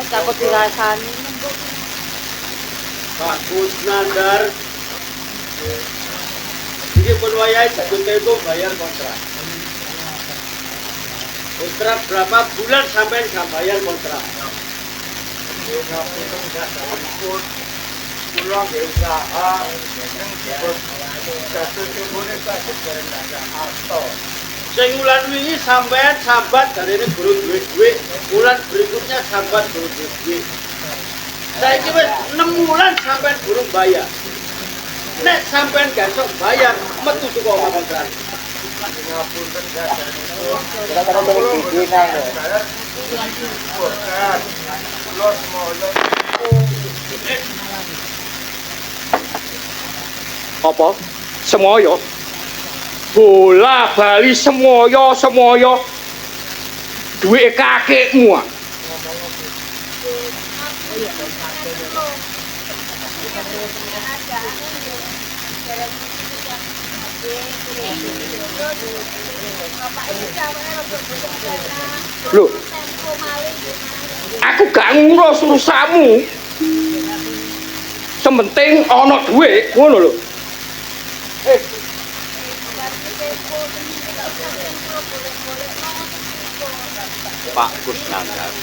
Takut dirasani. Bagus Nandar. Ini pun wayahe jatuh tempo bayar kontrak. Kontrak berapa bulan sampai nggak bayar kontrak? Pulang ke usaha, jatuh tempo ini pasti berendah atau. Sing wulan wingi sampean sambat darene guru duwe-duwe, wulan berikutnya sambat guru duwe. Saiki wis 6 wulan sampean burung bayar. Nek sampean gak iso bayar, metu saka kontrak. Ngapunten gadanipun. Kita karo duwe nang. Los moyo. Apa? Semoyo? Bola bali semoyo duit kakekmu. Loh, aku gak ngurus urusanmu. Sementing ana duit, ngono lho. Pak Kusnandar,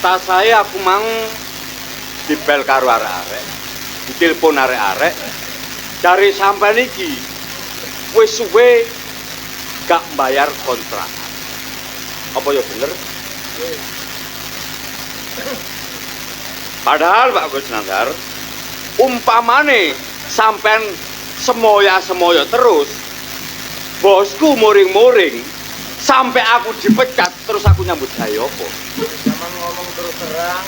tas saya aku mang dibel karo arek-arek, ditelepon arek-arek, cari sampean iki wis suwe gak bayar kontrak. Apa ya bener? Padahal Pak Kusnandar, umpamane sampean semoya-semoya terus, bosku muring-muring sampai aku dipecat, terus aku nyambut gawe apa? Zaman ngomong terus terang,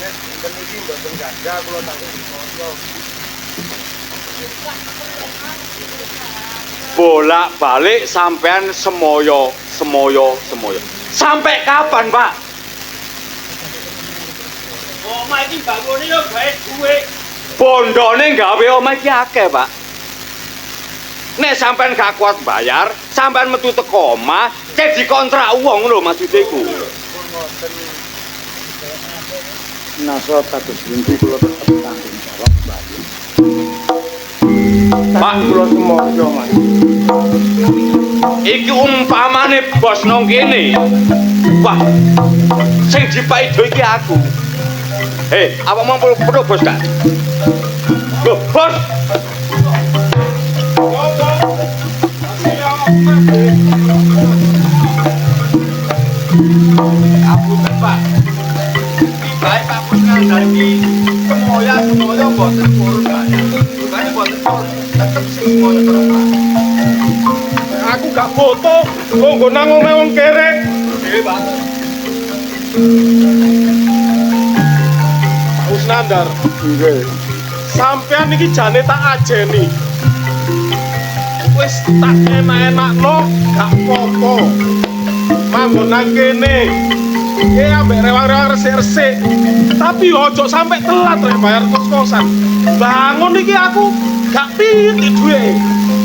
nek dinten iki mboten ganda kula tak semoyo. Bolak-balik sampean semoyo. Sampai kapan, Pak? Omah iki bangune yo gawe duwe. Bondone gawe omah iki akeh, Pak. Nek sampean gak kuat bayar, sampean metu teko omah, cek dikontrak wong lho maksude iku. Nasa kados pundi kula tetep tanggung jawab, Pak. Pak kula semoyo, Mas. Iki umpamane bos nang kene. Wah, sing dipaido iki aku. Apa mau perlu bos gak? Loh, bos! Aku Pak. Baik Pak Kusnandar iki semoyo mboten purun bayar. Bukan mboten purun, tetep semoyo terus. Aku gak foto, nggo nang omahe wong kere. Nggih, Pak. Kusnandar, nggih. Sampean iki jane tak ajeni. Wis tak enak-enakno, gak apa-apa. Manggon nang kene. Ambek rewang-rewang resik-resik. Tapi ojo sampai telat rek bayar kos-kosan. Bangun iki aku gak piti duwe.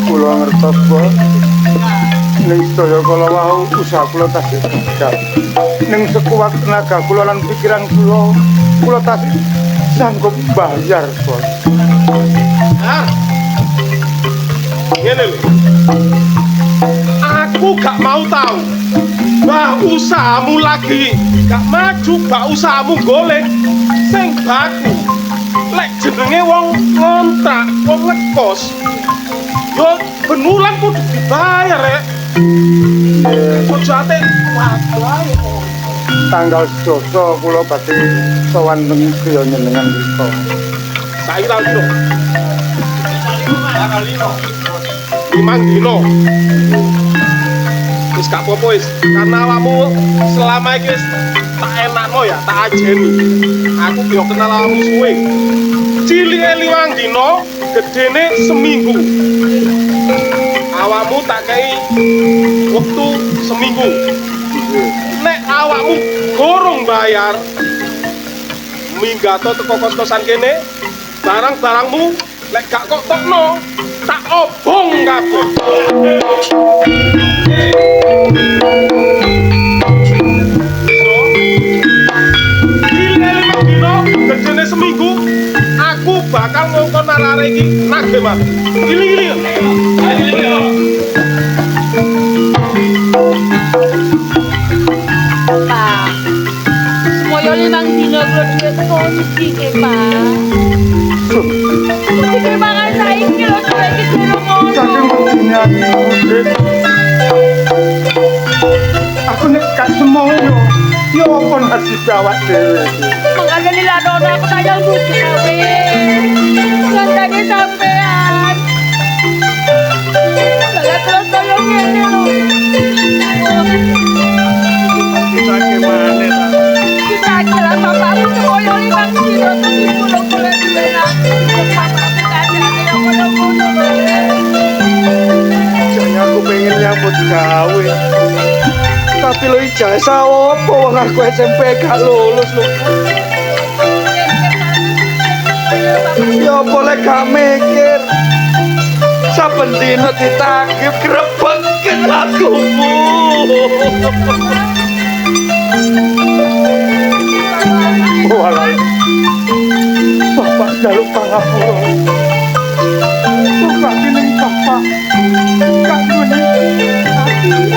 Kula ngertos, Bos. Ning sedaya kala wau usaha kula tasih gagal. Ning sekuat tenaga kula lan pikiran kula tasih sanggup bayar, Bos. Nah, ngene lho. Aku gak mau tahu. Bah usahamu lagi gak maju, bah usahamu golek sing baku. Lek jenenge wong ngontrak, wong ngekos. Yo benulan kudu dibayar rek. Ojo ate wae. Tanggal 12 kula badhe sowan teng griya njenengan mriku. Saiki tanggal piro? Tanggal 5. 5 dino. Wis gak apa-apa wis. Karena awakmu selama iki wis tak enakno ya, tak ajeni. Aku yo kenal awakmu suwe. Cilike 5 dino, gedene seminggu. Awakmu tak kei waktu seminggu. Nek awakmu gorong bayar, minggato teko kos-kosan kene, barang-barangmu lek gak kok tokno, tak obong kabeh. Gedene seminggu, aku bakal ngongkon arek iki nagih mah. Iling-iling. Pak. Semoyo 5 dino kula duwe kunci ke, Pak. Kunci mangan saiki lho duwe iki durung ngono. Saking wedine aku nek gak semoyo, yo apa nasib awak dhewe iki. Mengane lilanono aku tayang kudu gawe. Ngandani sampean. Lah terus koyo ngene lho. Kita gimana ta? Kita kira bapakmu semoyo 5 dino tapi pulang-pulang duwe lagi. Bapakmu kadane yo ngono-ngono lho. Jane aku pengen nyambut gawe. Tapi lo ijazah apa wong aku SMP gak lulus lho. Ya boleh gak mikir. Saben dina ditagih grebekin lakumu. Walah. Bapak jaluk pangapura. Bapak ning bapak. Gak duwe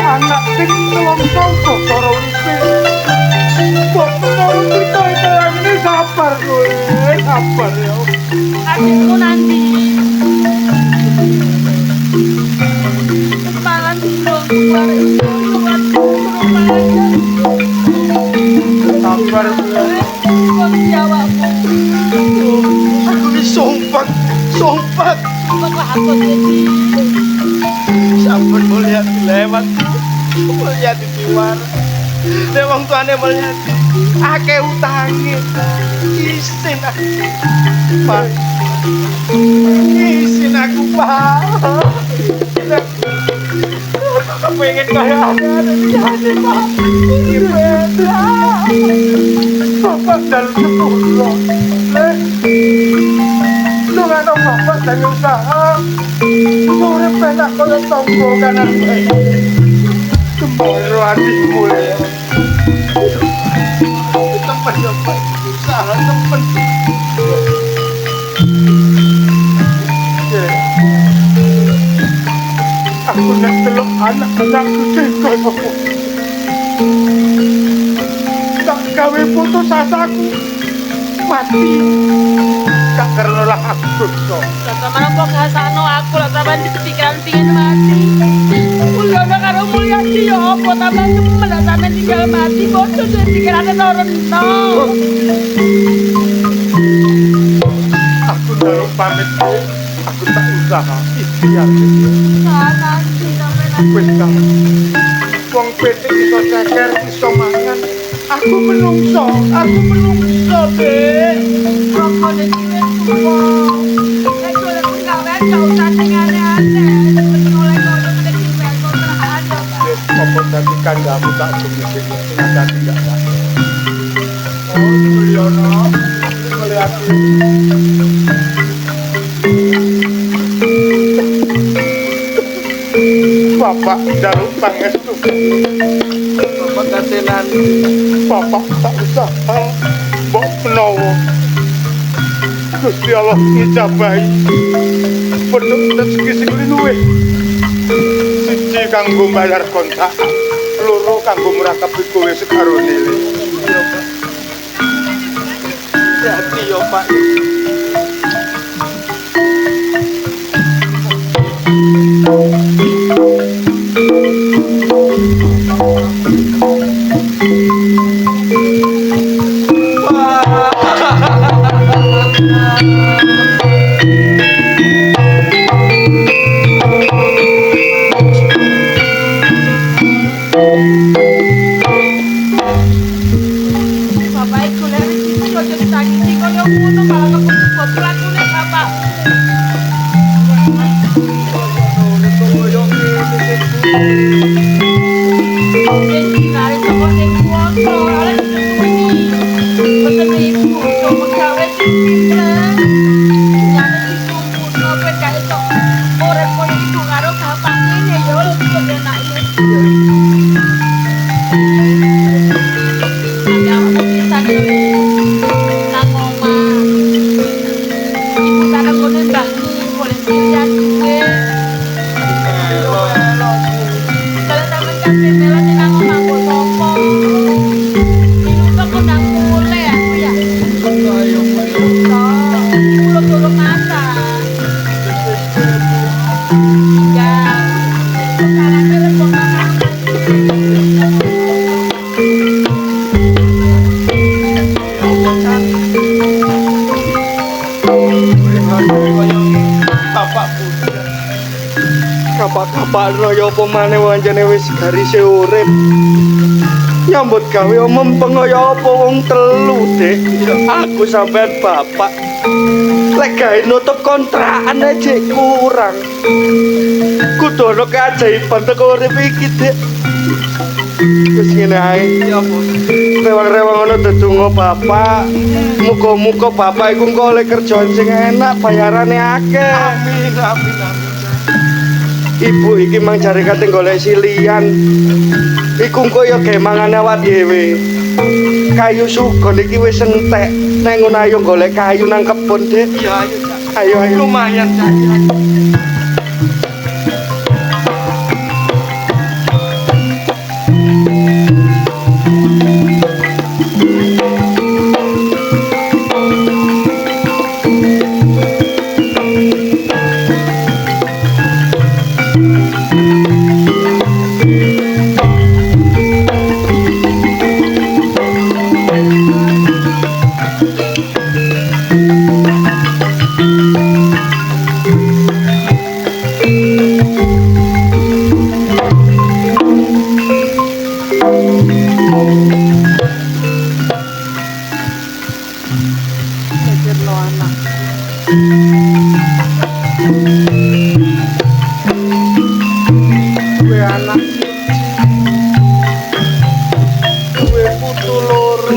anak sing telomsongko karo iki. Kok karo kita ini sabar kowe, sabar ya. Adikku nanti kemalan belum keluar itu Sabar kowe. kok jawabmu Aku ini sumpah. kok aku jadi Sabar melihat lewat, melihat di luar. Nek wong tuane melihat akeh utange. Isin aku. Pak. Isin aku, Pak. Aku pengen kaya ada jadi, Pak. Gimana? Bapak dalam sepuluh. Lu gak tau bapak dan usaha. Sore penak kalau tonggo kanan baik. Kembali adikmu ya. Tempat yang baik. Usaha tempat. Aku nak teluk anak-anakku tega sama. Tak gawe putus asaku. Mati. Tak karena lah aku dosa. sama kok ngasano aku lah sama di pikiran pingin mati Ulyono karo Mulyadi ya apa tambah nyemel lah sampe tinggal mati bodoh tuh pikirannya noreno Aku dalam pamit aku tak usaha ikhtiar. nanti sampe Wis ta. Wong petik iso ceker iso mangan. Aku menungso deh. rokok dan jiwa semua saya boleh penggawean gak usah sing aneh-aneh seperti mulai kodok dan jiwa kontrakan ya Wis apa dadi kandhamu tak bumi ngajak tidak tak. Oh, Mulyono, melihat Bapak njaluk pangestu. Bapak katenan. Bapak tak usah mbok menawa. Gusti Allah ngijabahi penduk rezeki sing luwih. Siji kanggo bayar kontrak, loro kanggo mrakapi kowe sekarone. Jadi yo Pak. Bapak iku lek iki kok ditangisi koyo ngono malah kebut-kebut lakune bapak. Sing dinare sapa ning kuwono oleh dituwini. Pesen ibu coba gawe pinter. Nyane disumputno kowe gak iso urip koyo iku karo bapak ngene ya wis kok enak ya. Kapak-kapakno ya apa maneh wancane wis garise urip. Nyambut gawe mempeng kaya apa wong telu, Dik. Aku sampean bapak. Lek gawe nutup kontrakan aja kurang. Kudu ana keajaiban teko urip iki, Dik. Wis ngene ae. Ya apa? Rewang-rewang ngono dedonga bapak. Muga-muga bapak iku engko oleh kerjaan sing enak, bayarane akeh. Amin, amin, amin. Ibu iki mang jare kate golek silian. Iku engko ya gawe mangan awak dhewe. Kayu sugon iki wis entek. Neng ngono ayo golek kayu nang kebon, Dik. Ya ayo, Cak. Ayo ayo. Lumayan, Cak. Duwe anak duwe putu loro.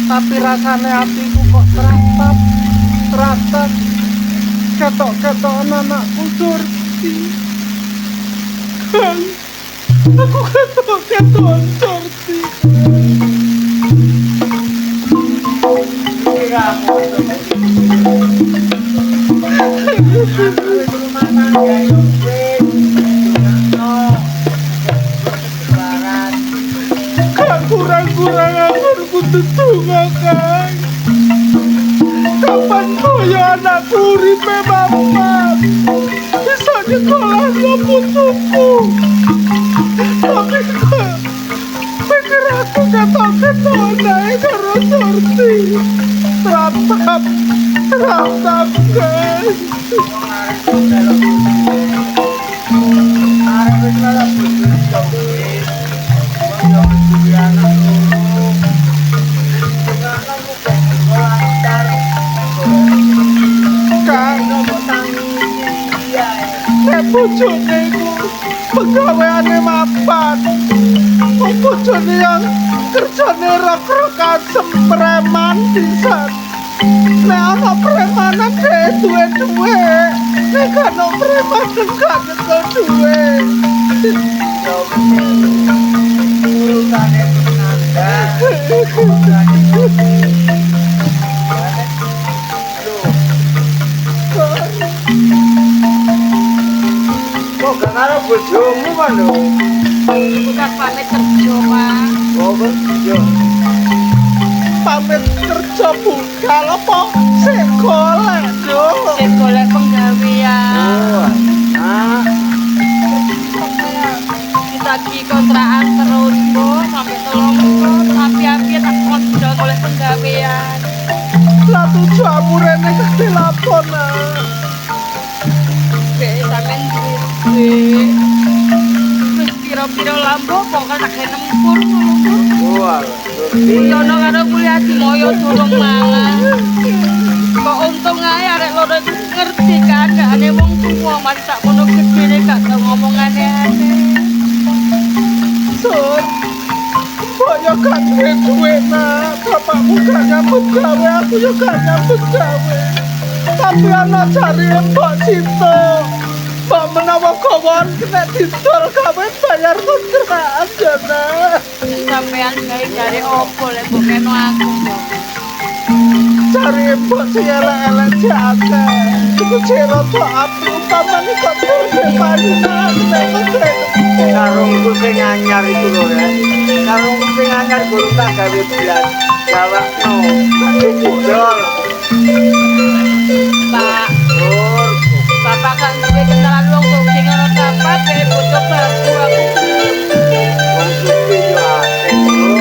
Tapi rasane atiku kok teratap ketok-ketok anakku Surti. Kang, aku ketok-ketok Surti. Kang kurang-kurang aku kudu tunga, Kang. Kapan kaya anakku uripe bapak bisa nyekolah lo putuku. Tapi kok pikir aku ketok-ketok naik karo Surti. Teratap, Kang. Bojone iku pegaweane mapan. Bojone yang kerjane rok-rokan sempreman pisan. Nek ana premanan duwe-duwe, nek anak preman gak nyekel duwe. Urusane penanda. Kok gak karo bojomu kan lho? Bukan pamit kerja, Pak. Oh, kerja. Pamit kerja budal apa sik golek, Juk? Sing golek penggawean. Ah, Ditagi kontrakan terus, Bu, sampai 3 bulan. Api-api tak konco golek penggawean. Lah tujuanmu rene kate lapon, Nak? Bek sampean duit. Wis pira-pira lambo pokoknya tak nempur ngono. wah. Yono karo kuliah di moyo durung mangan. Kok untung ae arek loro iku ngerti keadaane wong tuwa, mari tak ngono gedene gak tau ngomong aneh-aneh. Sur, kok yo gak duwe duit, Nak? Bapakmu gak nyambut gawe, aku yo gak nyambut gawe. Tapi ana jare Mbok Cinta, Mbok menawa kawon kena didol gawe bayar kontrakan ya, Nak. Sampean gawe jare opo lek mbok keno aku, Mbok. Cari Mbok sing elek-elek jake. Iku jero tok api utamane kok duwe payu, Nak. Karungku sing anyar itu lho ya. Karungku sing anyar guru tak gawe blas. Gawakno. Dol. Pak, Dur. bapak kan duwe kendaraan wong sugih ngono kapan bae bocok baku aku. Wong suci yo akeh, Bro.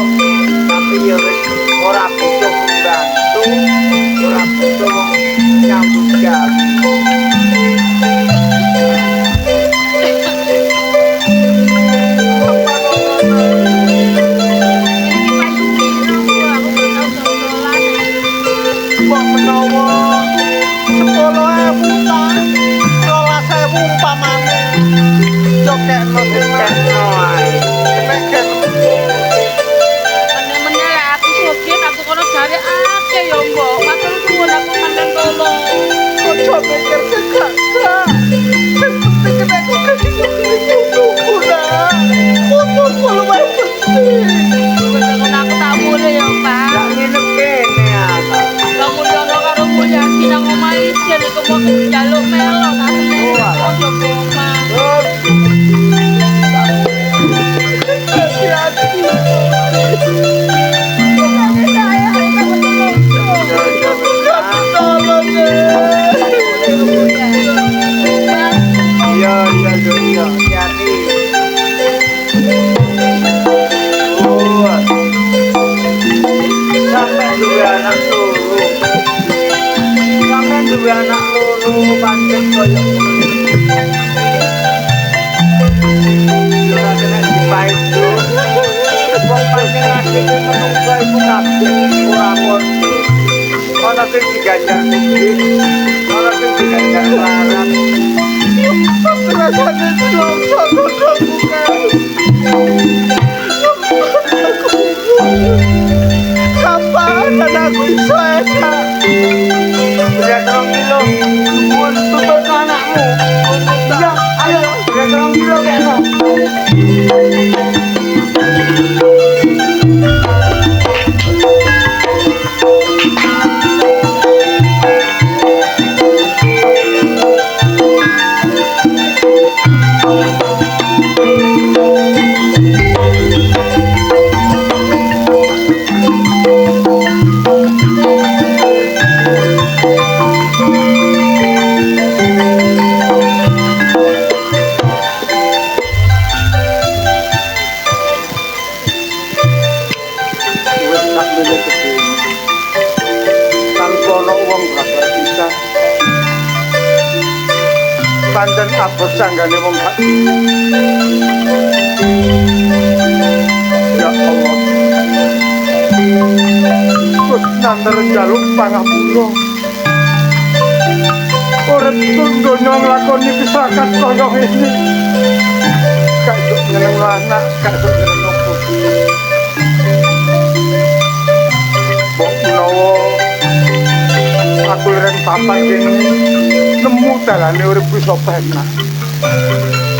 Tapi yo wis ora butuh membantu, ora butuh wong nyambut gawe. Mbok menawa 10.000 ta, 12.000 umpamane. Yo kekno sing Tekno ae. nek kekno. Meneh-meneh lek aku sugih aku kono jare akeh ya, Mbok. Matur suwun aku mandan tolong. Ojo mikir gak. Sing penting nek aku kehidupanku Nak. Umurku luwih penting. Wis ngono aku tak mulih ya, Pak. Gak nginep kene aku. Kamu jono karo Mulyadi nang omah ijen iku mau njaluk melo tak seneng. Walah. Ojo omah. Dur. Hati-hati. Yo yo Tapi tolong ya. yo yo yo hati-hati. Oh. Sampai duwe anak loro. Sampai duwe anak loro pancen koyo ngono. Ora kena dipaitu. Wong pancen asik menungso iku kabeh ora podo. Ana sing diganjar duit, ana sing diganjar larang. Rasanya jelongso kodokku kan. Kapan anakku iso enak? Udah 3 kilo, tuntut anakmu. Ya, ayo, udah 3 kilo kayaknya. Wes tak milih kedene. Tanpa ana wong bakal bisa. Pancen abot sanggane wong gak. Ya Allah. Wes nandur njaluk pangapura. Urip donya nglakoni pisakat kaya ngene. Gak iso nyeneng anak, gak iso nyeneng opo. Mbok menawa aku leren papan kene nemu dalane urip iso penak.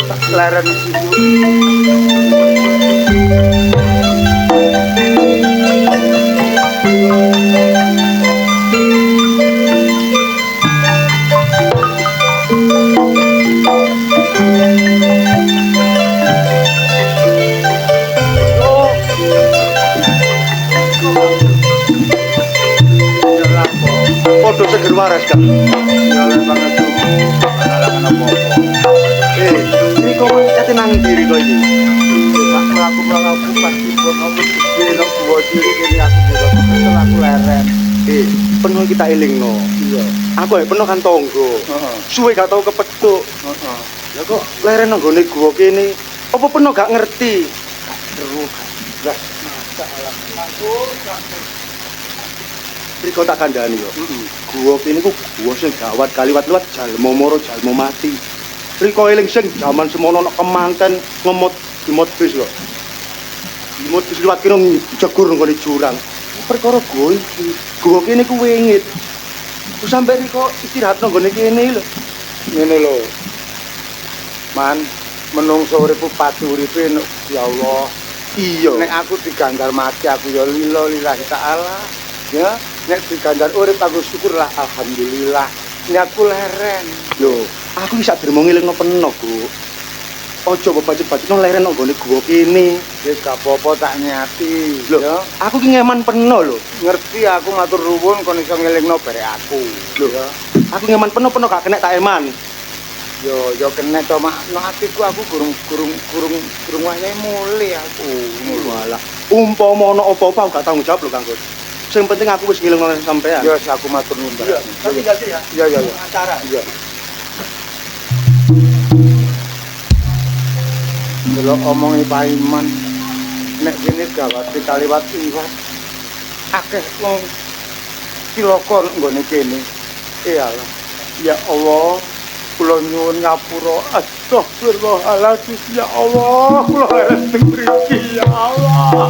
Tak leren iku. Podo seger waras, Kang. Ya lek banget alakan apa-apa. Ini kok kate nang diri kok iki. Tak mlaku-mlaku pasti kono gede nang gua cilik ini aku juga kesel aku leren. Penuh kita elingno. Iya. Aku ae penuh kan tonggo. Heeh. Suwe gak tau kepethuk. Heeh. Ya kok leren nang gone gua kene. Apa penuh gak ngerti? Terus gas masalah. Aku gak Riko tak kandhani yo. heeh. Gua kene ku gua sing gawat kaliwat-liwat jalma moro jalma mati. Riko eling sing jaman semono nek kemanten ngemot dimot bis lho. Dimot bis liwat kira jegur nang jurang. Perkara gua iki, gua kene ku wingit. Terus sampe Riko istirahat nang gone kene lho. Ngene lho. Man, menungso uripku pati uripe ya Allah. Iya. Nek aku digandar mati aku ya lila lillahi taala. Ya, nek digandar urip aku syukurlah alhamdulillah. Nek aku leren. Lho, aku iki sak dermo ngelingno peno, Bu. Aja bebacet-bacet nang leren nang gone gua kene. Wis gak apa-apa tak nyati. Lho, Ya, aku ki ngeman peno lho. ngerti aku matur nuwun kon iso ngelingno bare aku. Lho, aku ngeman peno gak kena tak eman. Yo kena to mak no atiku aku gurung wae mule aku. Walah, umpama ana apa-apa aku gak tanggung jawab lho, Kang Gus. Sing penting aku wis ngelingno sampean. Yo aku matur nuwun. Iya, tapi gak sih ya. Iya. Acara. Iya. Delok omongi Pak Iman nek kene gawat kaliwat iwat. Akeh wong cilaka nggone kene. Iyalah. Ya Allah, kula nyuwun ngapura. Astagfirullahaladzim ya Allah, kula rene mriki ya Allah.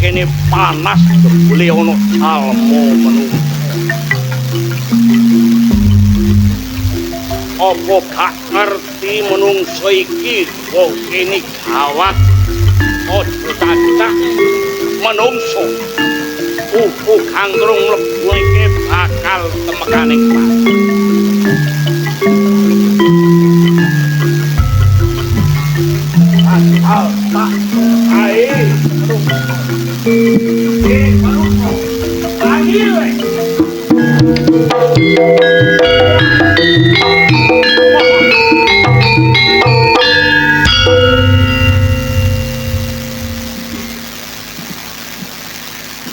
kene panas jebule ana almo menungso. Apa gak ngerti menungso iki kok kene gawat. Ojo cacak menungso. Kanggrung mlebu iki bakal temekaning mati. Pak, ae. Menungso. Lagi we.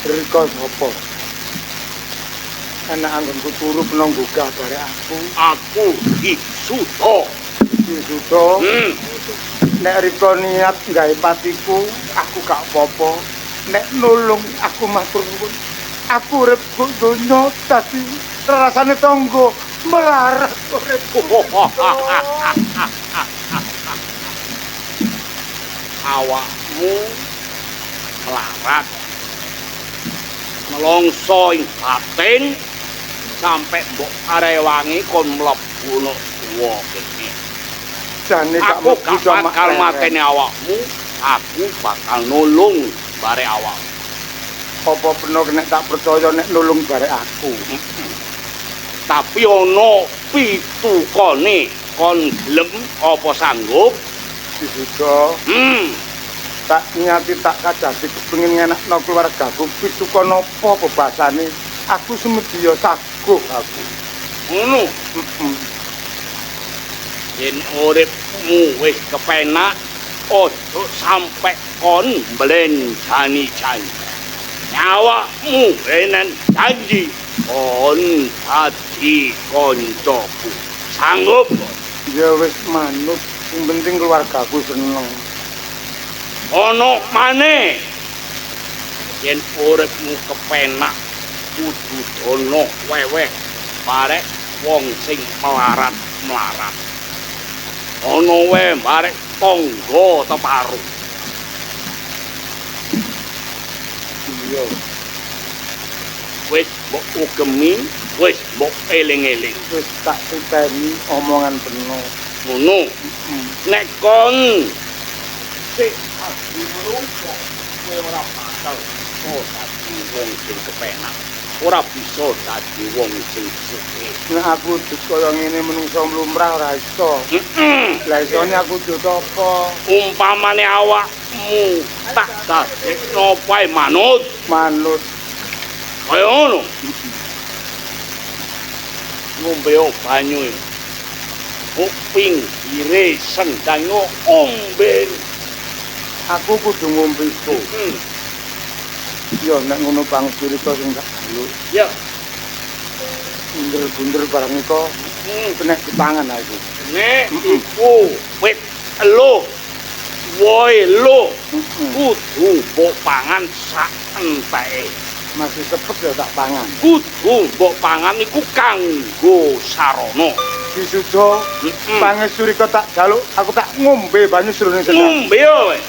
Rika sapa? Anak anggonku turu penanggugah bare aku. Aku Isuto. Sudo. Nek Rika niat gawe patiku, aku gak apa-apa. Nek nulung aku matur nuwun. Aku urip donya dadi rasane tangga melarat uripku. Awakmu melarat. Melongso ing batin sampai mbok arewangi kon mlebu no tuwa kene. Jane gak Aku mlebu gak bakal mateni awakmu, aku bakal nulung bare awakmu. Apa bener nek tak percaya nek nulung bare aku. Tapi ana pitukane kon gelem apa sanggup? Sudo. tak nyati tak kajati kepengin ngenakno keluargaku pituko napa bebasane aku semedya saguh aku. Ngono. Yen uripmu wis kepenak ojo sampe kon mblenjani-jani. Nyawakmu enen janji kon dadi kancaku. Sanggup? Ya wis manut, sing penting keluargaku seneng. Ono maneh yen uripmu kepenak kudu dono weweh barek wong sing melarat-melarat. Ono wae barek tangga teparu. Iya. Wis mbok ugemi, wis mbok eling-eling. Wis tak titeni omongan bener. Ngono. Nek kon sik ati merungkok kowe ora bakal dadi wong sing kepenak. Ora bisa dadi wong sing sugih. Nek aku wujud kaya ngene menungso mlumrah ora iso. Lah isone aku wujud apa? Umpamane awakmu tak dadekno pae manut, Manut. kaya ngono. Ngombe banyu. Kuping ire sendango omben. Aku kudu ngombe iku. Ya nek ngono Bang Surita sing tak dulu. Ya, Bunder-bunder barang iko kena dipangan aku. nek iku wit elo, woe lo, kudu mbok pangan sak enteke. Masih sepet ya tak pangan. Kudu mbok pangan iku kanggo sarana. Disuda Pangesurika tak jaluk aku tak ngombe banyu srone sedang. Ngombe wae.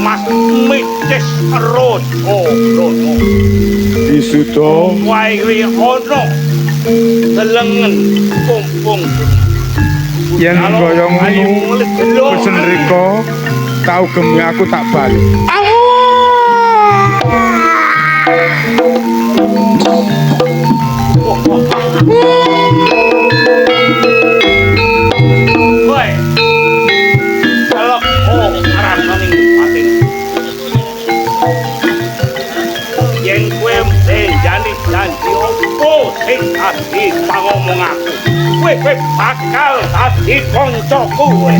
Mas Micis Rojo Rono Disuda wae ono delengen kumpung yen kaya ngono pesen rika tau gemi aku tak bali. Woi kalau rasane pating yen kowe janji opo sing ati pangomong aku kowe bakal dadi kancaku kowe.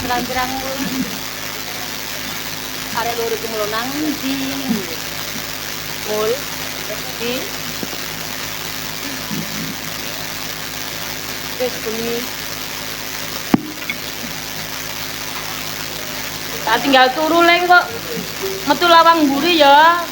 Terang-terang arek loro iki mulo nang ndi mul di wis bengi tak tinggal turu leng kok metu lawang mburi ya.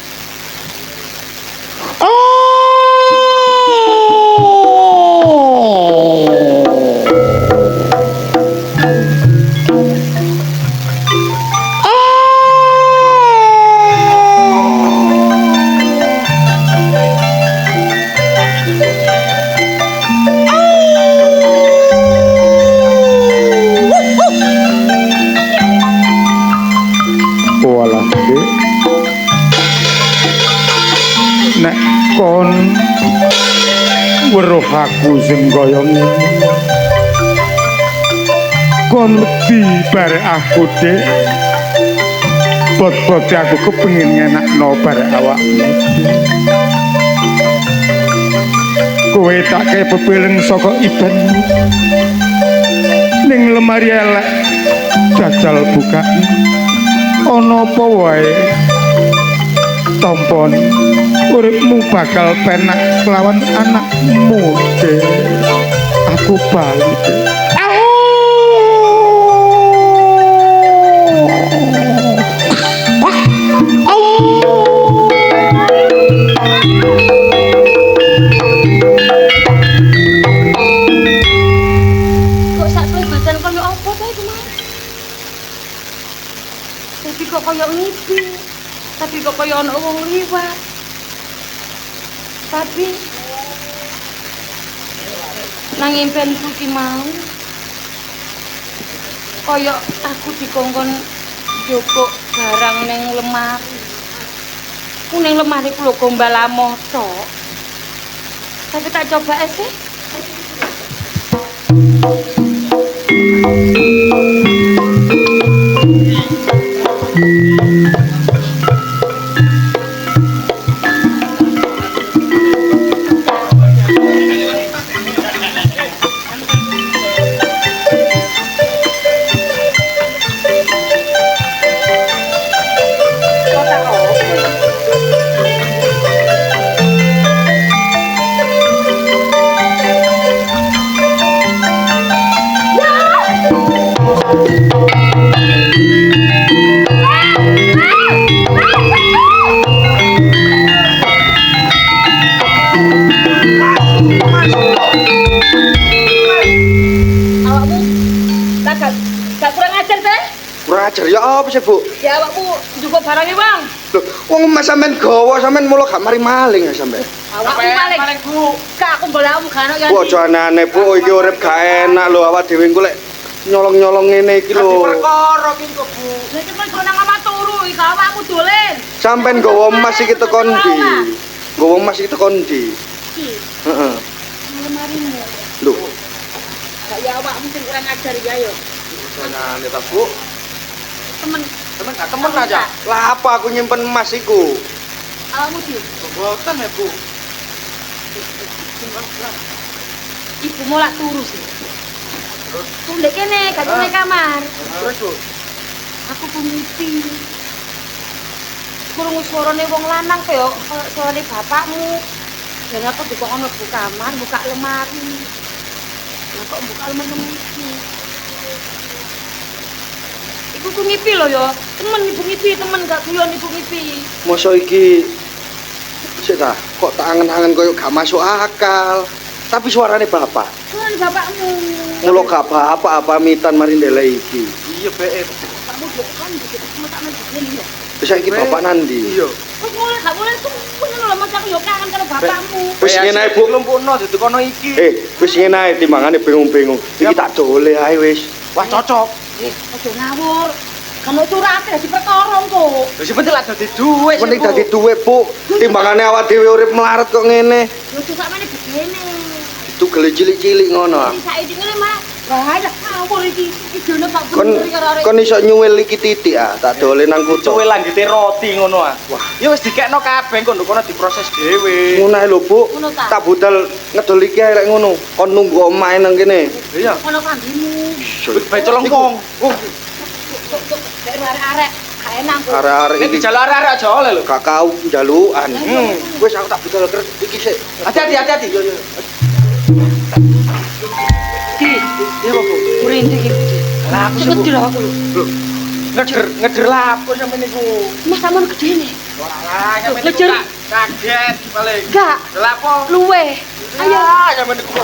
nek kon weruh aku sing kaya ngene kon wedi barek aku Dik bot-bote aku kepengin ngenakno barek awakmu kowe tak kaya bebeleng saka iban ning lemari elek jajal buka ana apa wae tampon uripmu bakal penak kelawan anakmu Dik aku bali Dik Kok sak pelibatan kaya apa ta iku, Mas? Tapi kok kaya ngipi. Tapi kok kaya ana wong liwat. Tapi nang impenku ki mau kaya aku dikongkon njupuk barang ning lemari. Ku ning lemari ku lho gombal moto. Tapi tak coba sih. Ya apa sih, Bu? Ya awakmu njupuk barangnya, Bang. Loh, wong Mas sampean gawa sampean mulo gak mari maling ya sampean. Awakmu maling, Bu. Kak aku golekmu gak ono ya. Bu, aja aneh, Bu, iki urip gak enak lho awak dhewe engko lek nyolong-nyolong ngene iki lho. Perkara ki kok, Bu. Lah cuma kok nang omah turu iki awakmu dolen. Sampean gawa emas iki teko ndi? Gawa emas iki teko ndi? Iki. Heeh. Lemarimu. Lho, Gak ya awakmu sing kurang ajar ya yo. Nah, ta, Bu. Temen Temen aja. lah apa aku nyimpen emas iku? awakmu di. Boten ya, Bu. Ibumu lak turu sih. Terus ndek kene, gak nang kamar. Terus, Bu. Aku pemiti. Krungu suarane wong lanang kaya suarane bapakmu. Dan aku dikon mlebu kamar, buka lemari. Lah kok buka lemari iki? Iku ku ngipi lho ya. Temen ibu ngipi, temen gak guyon ibu ngipi. Mosok iki sik ta, kok tak angen-angen koyo gak masuk akal. Tapi suarane bapak. Suarane bapakmu. Mulo gak bapak pamitan mari ndelek iki. Iya, Be. Bapakmu dok kan dikit sama tak nang ya. Wis iki bapak nandi? Iya. Wis mulai gak boleh sumpun lho mas aku yo kangen karo bapakmu. Wis ngene ae, Bu. Lumpuhno ditekono iki. Wis ngene ae timbangane bingung-bingung. Iki tak dole ae wis. Wah, cocok. Aja ngawur. Kamu curate dadi perkara engko. Lha sing penting lah dadi duwe. Penting dadi duwe, Bu. Timbangane awak dhewe urip melarat kok ngene. Yo sakmene begene. Itu gele cilik-cilik ngono. Iki saiki ngene Mas. Wah, ya ngawur iki. Idene tak Kon kon iso nyuwil iki titik ah, tak dole nang kucuk. Cuwe lanjute roti ngono ah. Wah, ya wis dikekno kabeh engko kono diproses dhewe. Ngono ae lho, Bu. Ngono ta? Tak budal ngedol iki ae lek ngono. Kon nunggu omahe nang kene. Iya. Ono kambimu. Bae colong wong. Dek arek-arek gak enak kok. Arek-arek Nek iki dijaluk arek-arek aja oleh lho. gak kau njalukan. Wis aku tak budal iki sik. Hati-hati. Yo. Di, Iya, Bu. merinding iki. Lah aku Cepet sih, Bu. dira aku lho. Ngeder lapo sampeyan niku. Mas sampean gedene. Wah, sampeyan niku Ngejer. kaget paling. Gak, Lapo? luwe. Ayo. Sampeyan niku.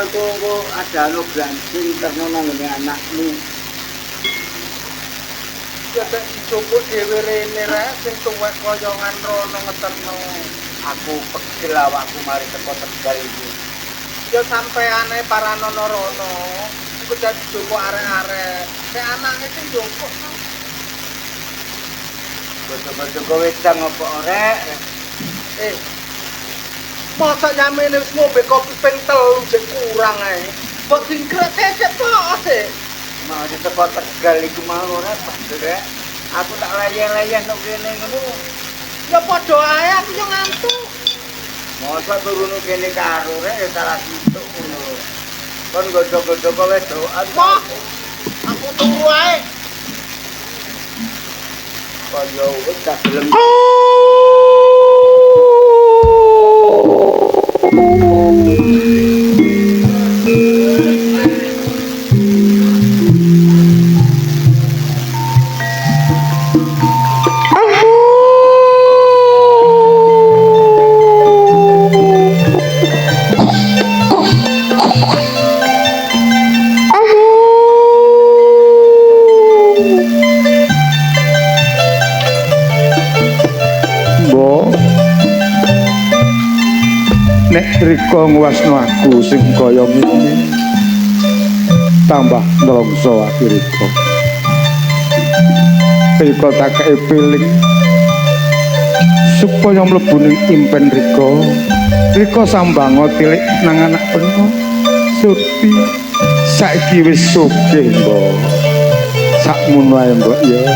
iku ada anu glancing terno nang anakmu. Ya tak dicoba dhewe rene rek sing tuwek koyongan rono ngeterno. Aku pegel awakku mari teko Tegal iki. Ya sampeane para nono rono. Iku dadi dicoba arek-arek. Nek anake sing njoko. Betul-betul kowe cang apa orek? Masa nyamene wis ngombe kopi ping 3 jek kurang ae. Mbok dingkrek cecep kok sih. Mau di teko Tegal iku mau ora pas rek. Aku tak layang-layang nang kene ngono. Ya padha ae aku yo ngantuk. Masa turun kene karo rek ya salah situk ngono. Kon godho-godho kowe doan. Mah, aku turu ae. Kaya wis gak gelem. Nek Rika nguwasno aku sing kaya ngene tambah nlongso ati Rika. Rika tak kei piling supaya mlebu ning impen Rika. Rika sambango tilik nang anak peno. Surti saiki wis sugih, Mbok. Sakmono ae, Mbok ya.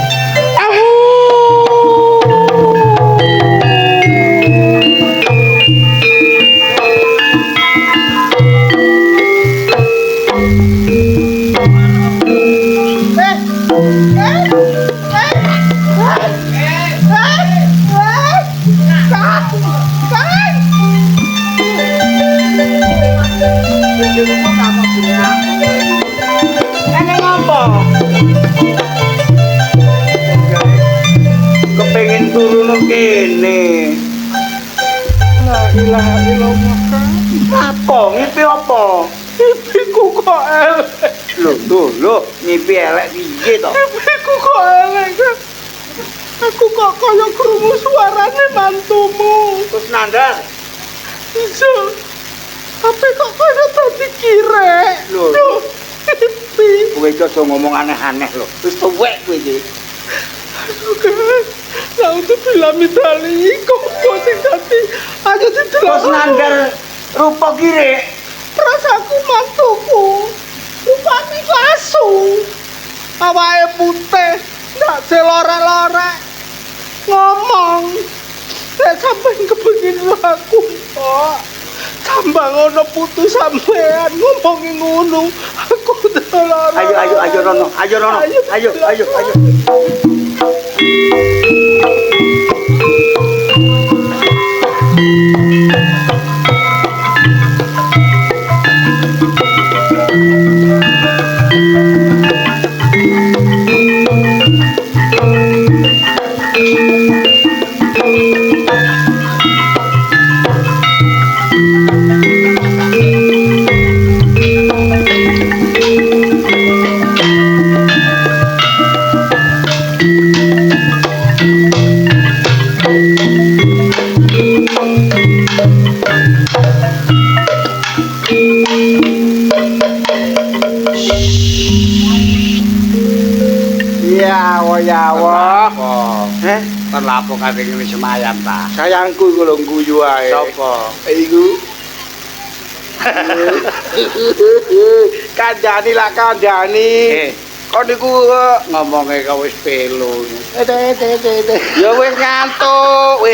Kepengin turun kene. La ilaha illallah. Apa? Ngipi apa? Iku kok elek. Lho, ngipi elek piye to? Iku kok elek. Aku kok kaya krungu suarane mantumu. Terus nandar. Iso. Tapi kok kaya tadi kirek. Lho. Ipi. Kowe iki aja ngomong aneh-aneh lho. Wis tuwek kowe iki. Oke. Lah untuk film Itali kok sing dadi aja didelok. Terus nandar rupa kire. Rasaku mantuku. Rupane asu. Awake putih, ndak celorek-lorek. Ngomong. Nek sampeyan kepengin aku, kok. Tambah ngono putus sampean ngomongi ngono. Aku delok. Ayo Rono. Ayo. Yawa. Terlapo kate ngene semayam ta. Sayangku iku lho guyu ae. Sopo? Iku. Kandhani lah kandhani. Kon niku Ngomongnya kau wis pelu. ya wis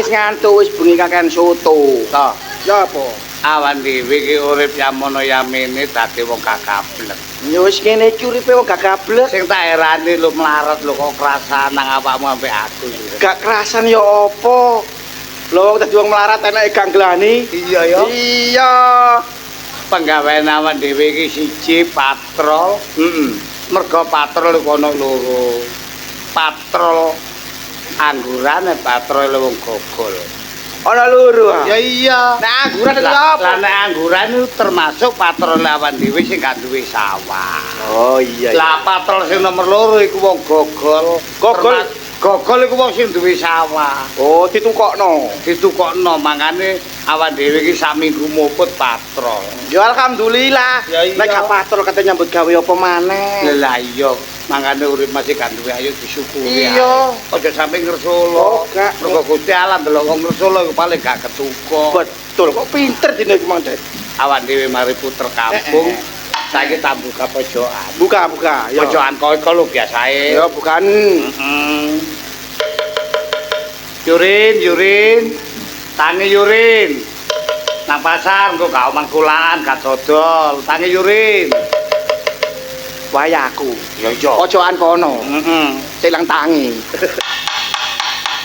ngantuk, wis bengi kakean soto. Toh, Ya apa? awan dhewe iki urip yamono yamene dadi wong kakablek. Ya wis kene iki uripe wong gak gablek. Sing tak herani lu melarat lu kok kerasan nang awakmu ambek aku. Gak kerasan ya apa? Lho wong dadi wong melarat enake gangglani. Iya ya. Iya. Penggawean awan dhewe iki siji patrol. Mergo patrol iku ana loro. Patrol angguran patrol wong gogol. Ana loro. Ya iya. Nek angguran itu Lah apa? nek angguran itu termasuk patrol lawan dhewe sing gak duwe sawah. Oh iya. Lah patrol sing nomor loro iku wong gogol. Gogol? Gogol iku wong sing duwe sawah. Oh, ditukokno. Ditukokno mangane awan dhewe iki sak minggu muput patrol. Ya alhamdulillah. Ya iya. Nek gak patrol kate nyambut gawe apa maneh. Lah iya, mangane urip masih gak duwe ayo disyukuri. Iya. Aja sampe ngersolo. Oh, gak. Mergo Gusti Allah ndelok wong ngersolo iku paling gak ketukok. Betul, kok pinter dene iki Mang Dek. Awan dhewe mari puter kampung. Saiki tak buka pojokan. Buka, ya. Pojokan kok lho biasae. Ya bukan. Yurin. Tangi yurin. Nang pasar engko gak omang kulaan, gak dodol. Tangi yurin. Wayaku. Ya iya. Pojokan kono. Silang tangi.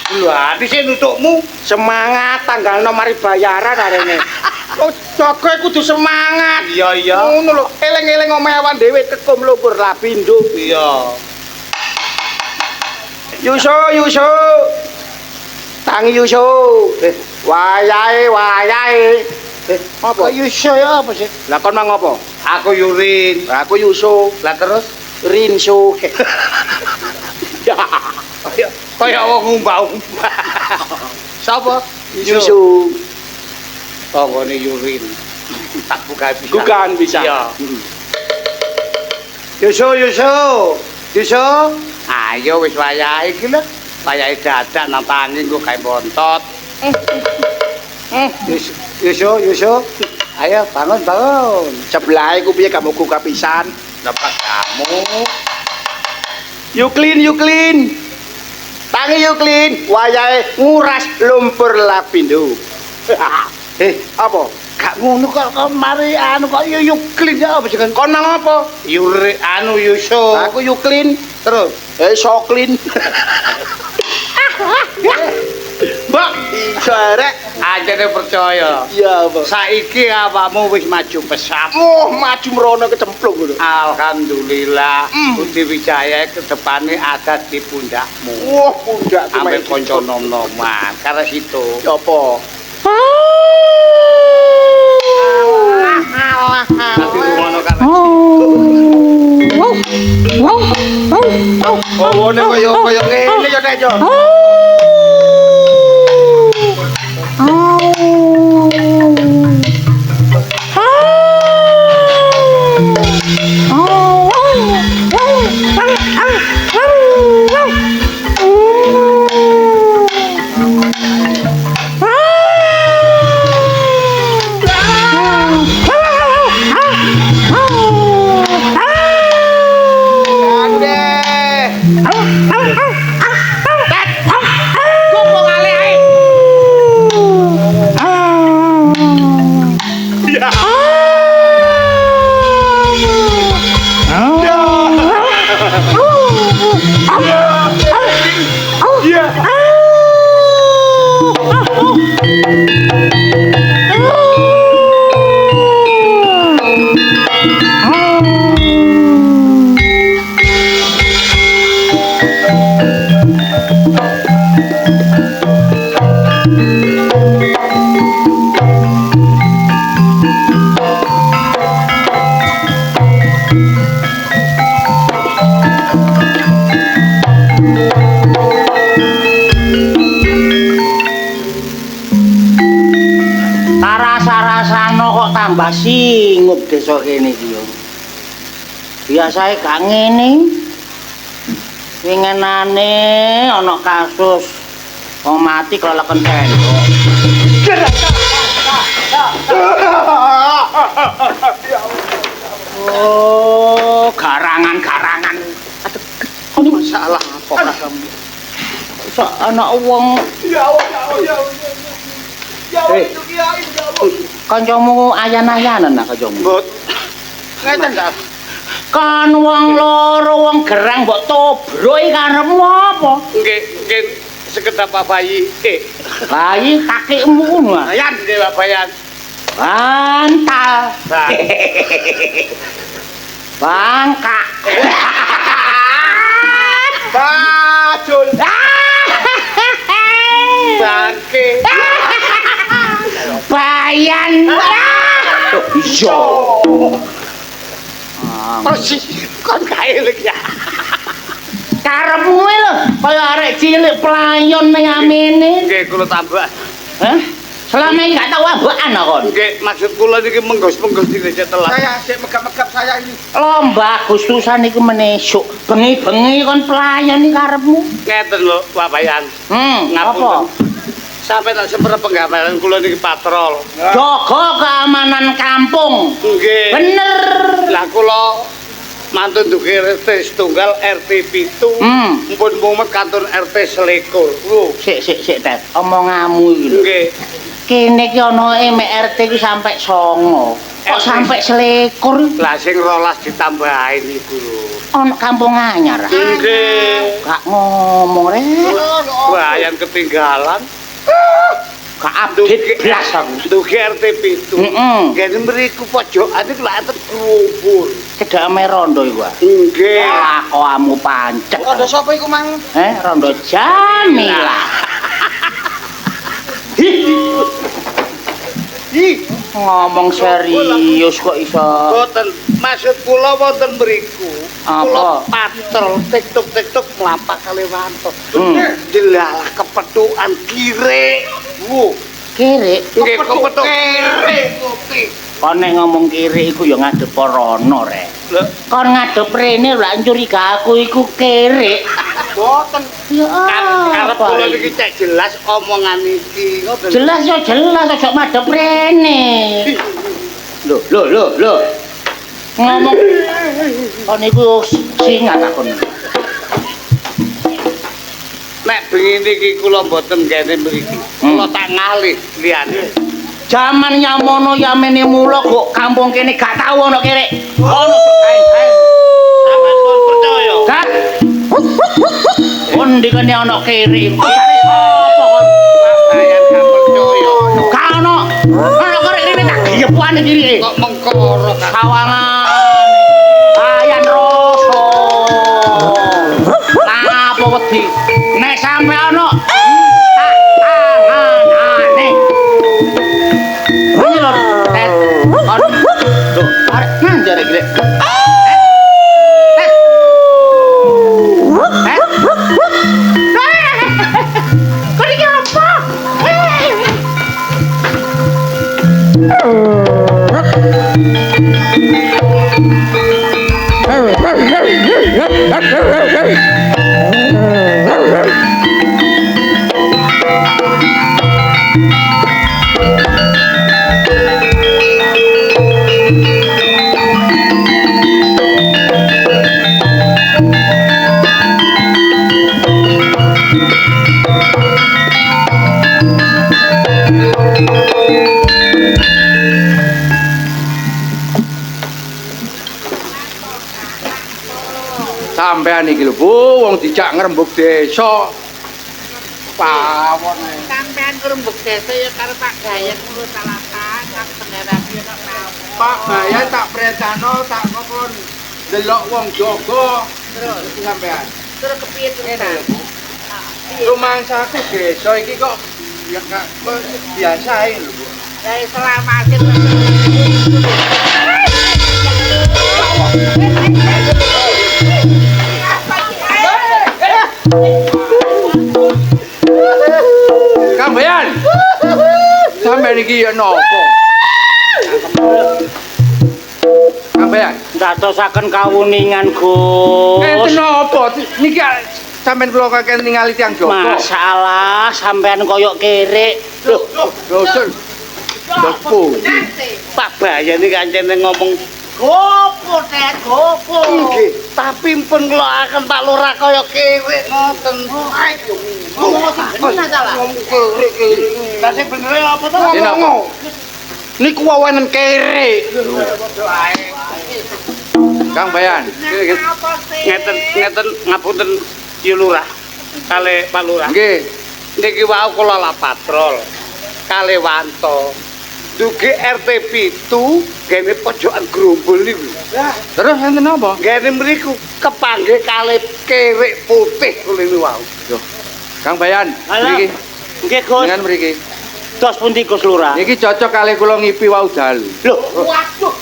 Lho, ati sing nutukmu Semangat tanggal mari bayaran arene. Oh, jago kudu semangat. iya. Ngono lho, eling-eling omahe awan dhewe kekum lumpur lapindo. Iya. Yuso. Tangi Yuso. Wayahe. Apa Yuso ya apa sih? Lah kon mang apa? Aku Yurin. Aku Yuso, Lah terus Rinso. Ya, kaya wong umbah-umbah. Sapa? Yuso. Tanggane Yurin. Tak buka bisa. Bukan bisa. Iya. Yuso. Ayo wis wayahe iki lho. Wayahe dadak nang tangi engko gawe bontot. Yuso. Ayo bangun. Sebelah iku piye kamu buka pisan? Dapat kamu. You clean. Tangi you clean. Wayahe nguras lumpur lapindo. Apa? Gak ngono kok mari anu kok yo clean ya apa sih kan? Kon mang apa? Yuri anu Yuso. Aku you clean. Terus So clean. Mbak, jarek. ajane percaya. Iya, Mbak. Saiki awakmu wis maju pesat. Oh, maju mrono kecemplung ngono. Alhamdulillah, Budi Wijaya ke depane ada di pundakmu. Wah, pundak Ambil konco nom-noman, karena situ. apa? Nanti rumono karena Oh, nek kaya ngene ya, Nek yo. tambah singup desa kene iki yo. Biasae gak ngene. Wingenane ana kasus wong mati keleleken tendok. Oh, garangan-garangan. Aduh, masalah apa kamu? Sak anak wong. Ya Allah. Kancamu ayan-ayanan nak kancamu. Mbot. Ngeten ta. Kan wong loro wong gerang mbok tobroki karepmu apa? nggih sekedap bayi. Bayi kakekmu ngono. Ayan nggih Pak Bayan. Bantal. Bangka. Bajul. Bangke. pelayan. Iya. Persis kon kae lho ya. Karepmu lho kaya arek cilik pelayan ning amene. Nggih kula tambah. Hah? Selama ini gak tau abakan kon. Nggih maksud kula niki menggos-menggos di desa telat. Saya sik megap-megap saya ini. Lomba Agustusan iku menesuk. Bengi-bengi kon pelayan iki karepmu. Ngeten lho Pak Bayan. Apa? Sampai tak seperti penggambaran kula niki patrol. Jaga keamanan kampung. Nggih. Bener. Lah kula mantun duke RT setunggal RT 7. Mumpun mumet kantor RT selikur. Lho, Sik Tet. Omonganmu iki lho. nggih. Kene iki ana MRT iki sampai 9. Kok sampai 21? Lah sing 12 ditambahin iku lho. Ana kampung anyar. Nggih. Gak ngomong rek. Bayan ketinggalan. Gak update blas aku. Duke RT 7. Kene mriku pojokan iku lak enten kubur. Cedhake rondo iku. Nggih. Lakoamu pancet. Rondo sapa iku, Mang? Rondo Jamila. Ngomong serius kok iso. Boten maksud kula wonten mriku. Apa? Kula patrol TikTok mlapak kali wanto. Jelalah kepethukan kire. Kiri. Nggih kepethuk kire kopi. Kon nek ngomong kiri iku ya ngadep rono rek. Lho, Kon ngadep rene lak curiga aku iku kiri. boten. Ya Karep apa? kula niki cek jelas omongan iki. Ngoten. Jelas ya jelas aja madhep rene. Lho. Ngomong kon iku singat akon. Nek bengi niki kula mboten kene mriki. Kula tak ngalih liyane. Jaman nyamono yamene mula kok kampung kene gak tau ana kere. Ono kain-kain. Sampeyan pun percaya. Gak. Kon dikene ana kere. Cari sapa kon? Sampeyan gak percaya. Gak ono. Ana kere rene tak giyepuane kiri. Kok mengkoro kan? Sawangan. Ayan rasa. Napa wedi? Nek sampe ana tak tanganane. Ini lho, Tet. Kon. Tuh, arek nganjar iki, Dek. Tet. Kon iki apa? Sampean iki lho, Bu, wong dijak ngrembug desa. Pawon. Sampean ngrembug desa ya karo Pak Gayeng ngurus salatan, sak penerapi ya tak tahu. Pak Bayan tak perintahno tak kokon delok wong jaga. Terus Sampean. terus kepiye terus? Rumangsaku desa iki kok ya kok biasa ae lho, Bu. Dari selamatin. Kang Bayan. Sampeyan iki ya napa? Kang Bayan. Ndadosaken kawuningan, Gus. Enten napa? Niki sampeyan kula kakek ningali tiyang Joko. Masalah sampean koyok kere. Loh, Rasul. Dopo. Pak Bayan iki kancene ngomong Gopo, Tet, gopo. nggih, tapi pun kula akan Pak Lurah kaya kere ngoten. Ayo. Ngomong bener ta lah. Ngomong kere. Lah sing bener apa to Enak. ngomong? Niku wawanen kere. Kang Bayan. Apa sih? Ngeten ngapunten Yu Lurah. Kale Pak Lurah. Nggih. Niki wau kula la patrol. Kale Wanto. Duge RT 7 gene pojokan Grombol niku. Terus enten napa? Gene mriku kepanggih kale kerek putih kula niku wau. Kang Bayan, Halo. mriki. Nggih, Gus. Dengan mriki. Dos pundi Gus Lurah? Niki cocok kali kula ngipi wau dalu. Lho,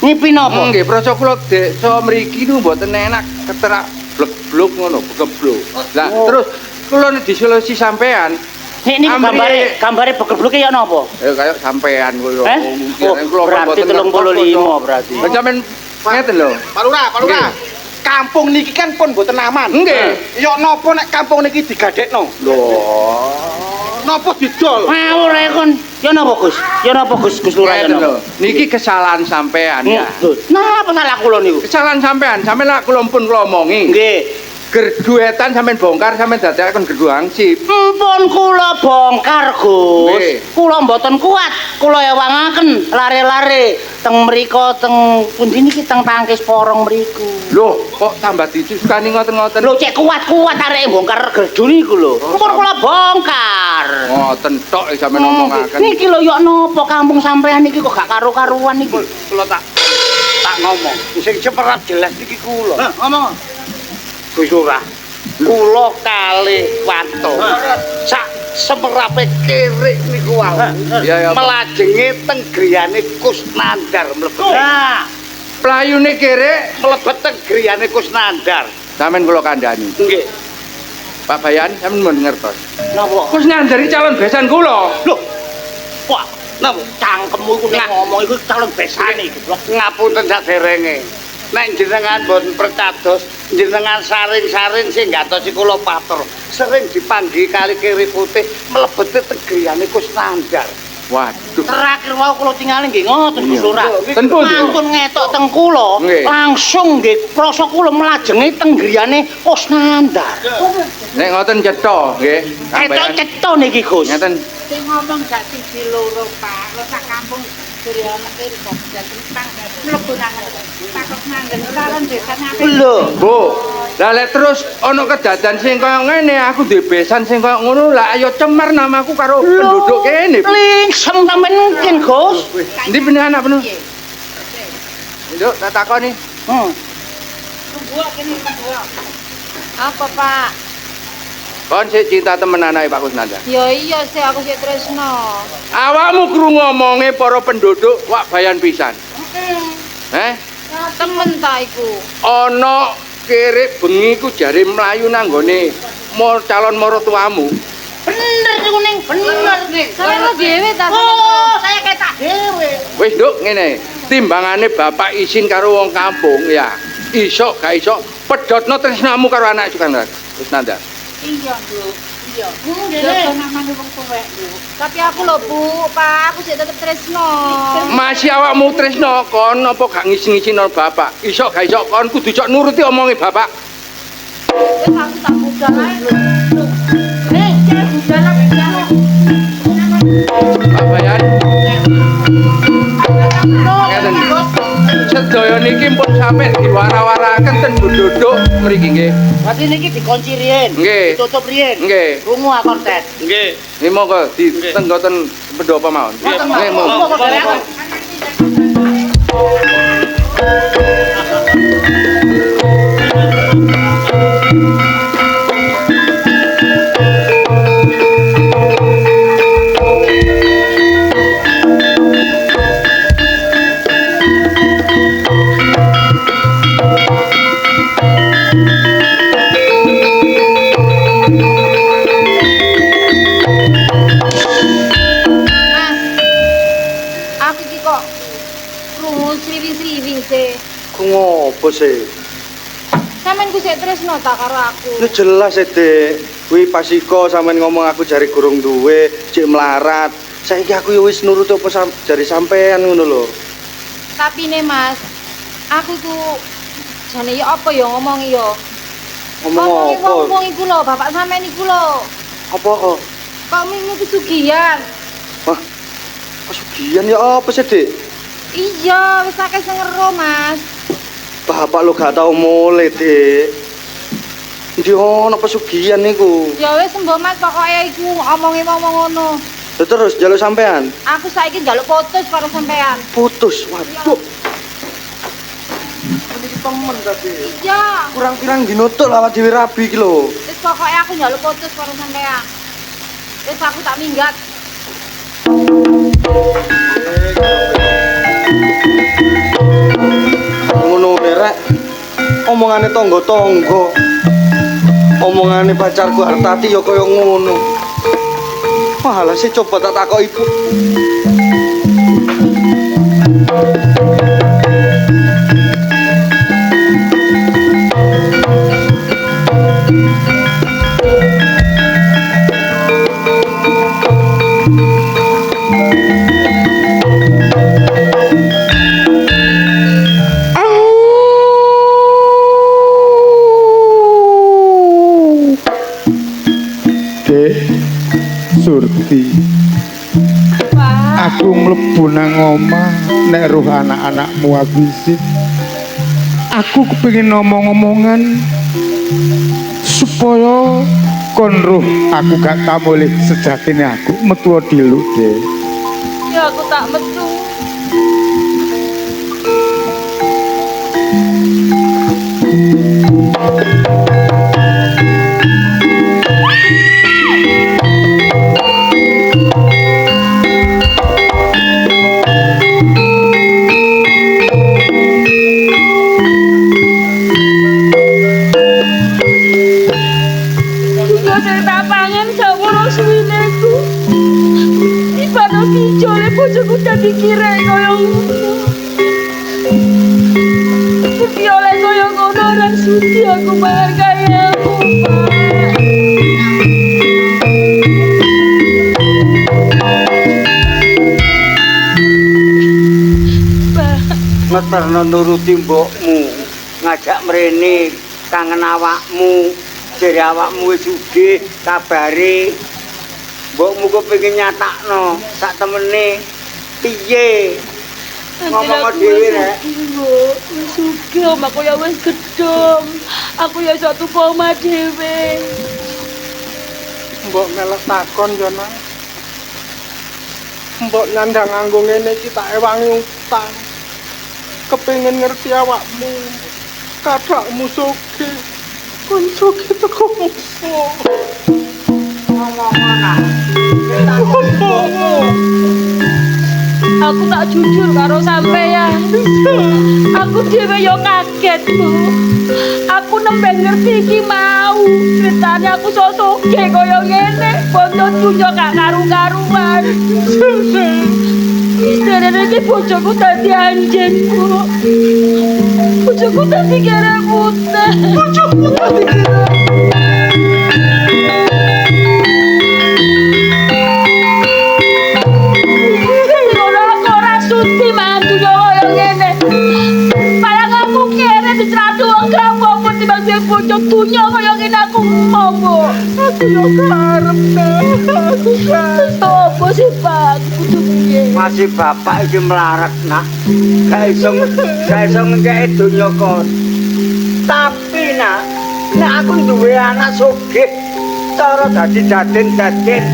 ngipi napa? Nggih, proso kula desa mriki niku mboten enak keterak blek-blek ngono, begeblok. Lah terus kula disolusi sampean. Nek niku gambare begebleke ya napa? Kayak sampean koyo Oh, berarti 35 berarti. Sampeyan ngeten lho. Pak Lurah. Kampung niki kan pun mboten aman. Nggih. Ya napa nek kampung niki digadekno? Lho. Napa didol? Ngawur ae kon. Ya napa Gus? Ya napa Gus Lurah ya Ngeten lho. napa? Niki kesalahan sampean ya. Napa salah kula niku? Kesalahan sampean lak kula pun kula omongi. Nggih. Gerduetan sampean bongkar sampean dadekaken gerdu hansip. Empun kula bongkar, Gus. Nggih. Kula mboten kuat. Kula ewangaken lare-lare teng mriko teng pundi niki teng tangkis porong mriku. Loh, kok tambah disusukani ngoten-ngoten? Lho cek kuat-kuat arek bongkar gerdu niku lho. Empun kula bongkar. Ngoten tok sampean omongaken. Niki lho yo napa kampung sampean niki kok gak karu-karuan niki. Kula tak ngomong. Sing ceperat jelas iki kula. Ngomong. Gus Lurah. Kula kalih wanto. Sak semerape kirik niku wae. Iya ya. Melajenge teng griyane Kusnandar mlebet. Nah, Playune kere Mlebet teng griyane Kusnandar. sampean kula kandhani. Nggih. Pak Bayan sampean mun ngertos. napa? Kus nyandari calon besan kula. Loh. Wah, napa cangkemmu iku nek ngomong iku calon besane goblok. Ngapunten saderenge. Nek jenengan mboten percados, jenengan saring-saring sing gatosi kula patur. Sering dipanggi kali kiri putih mlebet teng griyane Kusnandar. Waduh. Terakhir wau kula tingali nggih ngoten Gus Lurah. Tentu nggih. Ampun ngetok teng kula, Nggih. langsung nggih krasa kula mlajengi teng griyane Kusnandar. Nek ngoten cetha nggih. Cetok-cetok niki Gus. Ngeten. Sing ngomong gak siji loro Pak, lo sak kampung Suryono kiri kok dadi tang mlebu nang takut nanggen calon desane akeh. Lho, Bu, lah lek terus ana kedadan sing kaya ngene aku duwe besan sing kaya ngono lah ayo cemar namaku karo penduduk kene. lingsem sampean mungkin Gus. Ndi bener anak penuh? Nduk, tak takoni. Tunggu kene tunggu. Apa Pak? Kon sik cinta temenan ae Pak Kusnandar. Ya iya sih aku sih tresno. Awakmu krungu ngomonge para penduduk wak bayan pisan. Temen ta iku. Ana kere bengi ku jare mlayu nang gone calon maratuamu. Bener niku ning, bener ning. Sampeyan dhewe ta. Oh, saya ketak dhewe. Wis nduk ngene, timbangane bapak izin karo wong kampung ya. Iso gak iso pedhotno tresnamu karo anak Kusnandar. Iya, Bu. Iya. Jaga namane wong tuwek, Bu. Tapi aku lho, Bu, Pak, aku sih tetep tresno. Masih awakmu tresno kon apa gak ngisi-ngisino bapak? Iso gak iso kon kudu cok nuruti omonge bapak. Wis aku tak budal ae lho. Jangan budal ae. Pak Bayan. Ngeten. Sedaya niki pun sampe diwara-waraken ten penduduk mriki nggih. Berarti niki dikunci riyen. Nggih. Ditutup riyen. Nggih. Rungu akon tet. Nggih. Nggih monggo ditenggoten pendopo mawon. Nggih monggo. Aku iki kok krungu sriwing-sriwing sih. Ku ngopo sih? Sampeyan ku sik tresno ta karo aku. Ya jelas e, Dik. Kuwi pasiko sampean ngomong aku jari gurung duwe, cek melarat. Saiki aku ya wis nurut apa jari sampean ngono lho. Tapi nih Mas, aku ku jane ya apa ya ngomongi ya. Ngomong Ngomongi apa? wong-wong iku lho, bapak sampean iku lho. Apa kok? Kok minggu pesugihan? Wah. Pesugihan ya apa sih, Dik? Iya, wis akeh sing ngero, Mas. Bapak lo gak tau mulai, Dik. Ndi ono pesugihan niku. Ya wis mbok Mas, pokoke iku omongi ngomong ngono. Lha terus njaluk sampean? Aku saiki njaluk putus karo sampean. Putus. Waduh. Iki temen tadi. Iya, Kurang pirang dino tok lawat dhewe rabi iki lho. wis pokoke aku njaluk putus karo sampean. Wis aku tak minggat. Ngono merek. Omongane tangga-tangga. Omongane pacarku Artati ya kaya ngono. Malah sih coba tak takoki ibu. Surti, aku mlebu nang omah nek roh anak-anakmu abisit. Aku kepengin ngomong-ngomongan supaya kon roh aku gak tamoleh sejatine aku metu dilu, Dek. Ya aku tak metu. Bojoku dadi kirek kaya ngono. Iki oleh kaya ngono ora sudi aku mangan kaya ngeterno nuruti mbokmu, ngajak mrene kangen awakmu, jere awakmu wis sugih kabare. Mbokmu kepengin nyatakno sak temene piye? Ngomong dhewe rek. Wis sugih omahku ya wis gedhong. Aku ya iso tuku omah dhewe. Mbok melok takon yo nang. Mbok nyandang nganggo ngene iki tak ewangi utang. Kepengin ngerti awakmu. Kadakmu sugih. Kon sugih teko musuh. Aku tak jujur karo sampeyan. Aku dhewe yo kaget, Bu. Aku nembe ngerti iki mau. Critane aku sosok kaya ngene, bondo dunya gak karu-karuan. Sedene iki bojoku dadi anjing, Bu. Bojoku dadi kere putih. Bojoku dadi kere. Bocok dunya kaya ngene aku mau. Aku yo karep aku kan. Apa sih, Pak? Kudu piye? Masih bapak iki melarat, Nak. Gak iso ngekeki donya kon. Tapi, Nak, nek aku duwe anak sugih, cara dadi daden-daden,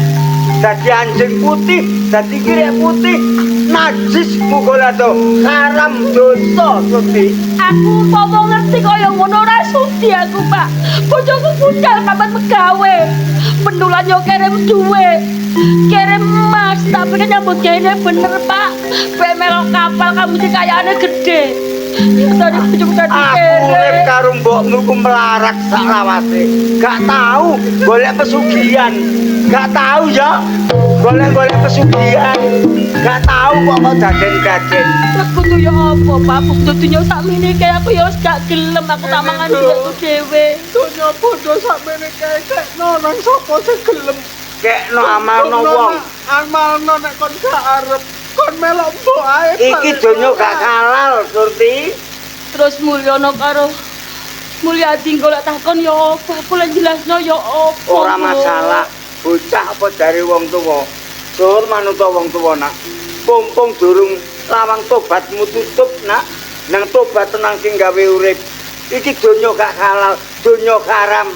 dadi anjing putih, dadi kirek putih, najis muga to haram dosa Gusti. Aku mau ngerti kaya ngono ora sudi aku, Pak. Bojoku budal kapan megawe. Pendulan yo kirim duwe. Kirim emas, tapi kan nyambut gawe bener, Pak. Kayak melok kapal kamu sih kayaknya gede. Tadi bojoku tadi Aku urip karo mbokmu ku melarat sak lawase. Gak tahu golek pesugihan. Gak tahu ya. Golek-golek pesugihan. Gak tahu kok daden-daden. Aku tuh ya apa, Pak? Bukti dunia sakmene kayak aku ya wis gak gelem aku tak mangan duitku dhewe. Dunya bodoh sakmene kek nang sapa sing gelem. Kekno amalno wong. Amalno nek kon gak arep kon melok mbok ae. Iki donya gak halal, Surti. Terus Mulyono karo Mulyadi golek takon ya apa? Aku lan jelasno ya apa? Ora masalah. Bocah apa dari wong tuwa. Sur manut wong tuwa, Nak. Pompong durung lawang tobatmu tutup, Nak. Nang tobat tenang sing gawe urip. Iki donya gak halal, donya haram.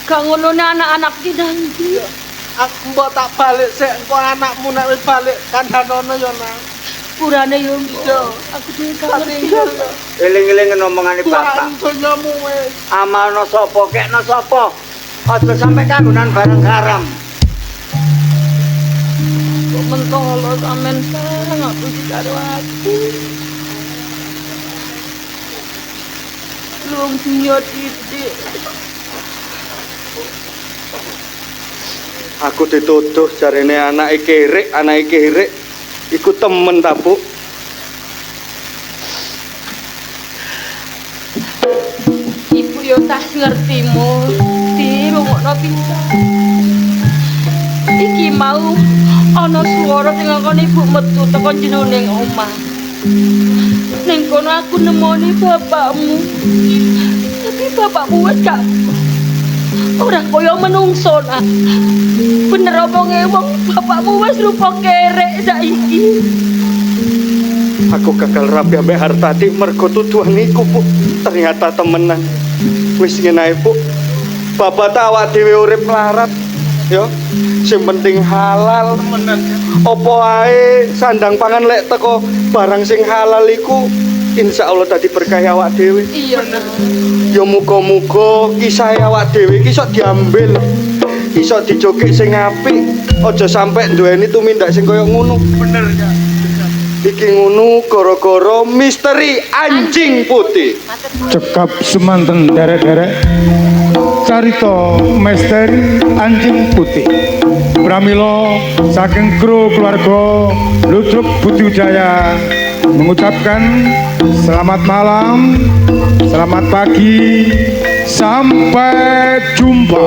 Gak ngono anak-anak ki nanti. Aku mbok tak balik sik engko anakmu nek wis balik kandhanono ya nang. Purane yo iso. Aku dhewe gak ngerti. Eling-eling ngomongane bapak. Donyamu wis. Amalno sapa, kekno sapa. Aja sampe kanggonan barang haram. kok mentolo sampean seneng aku karo aku. Lung dunya titik. Aku dituduh jarene anake kerek iku temen ta, Bu? Ibu yo tas ngertimu, di rungokno pisan. Iki mau ana swara sing ngakoni ibu metu teko jroning omah. Ning kono aku nemoni bapakmu. Tapi bapakmu wis gak ora kaya menungso nak. Bener omonge wong bapakmu wis rupa kerek saiki. Aku gagal rapi ambek Hartati mergo tuduhan iku, Bu. Ternyata temenan. Wis ngene ae, Bu. Bapak tak awak dhewe urip melarat. Yo, sing penting halal temenan. Apa ae sandang pangan lek teko barang sing halal iku insyaallah dadi berkah awak dhewe. Iya bener. Ya muga-muga kisah awak dhewe iki iso diambil. Iso dijogek sing apik. Aja sampe duweni tumindak sing kaya ngono. Bener ya. Iki ngono gara-gara misteri anjing putih. Cekap semanten derek-derek carita misteri anjing putih. Pramila saking kru keluarga Ludruk Budi Wijaya mengucapkan selamat malam, selamat pagi, sampai jumpa.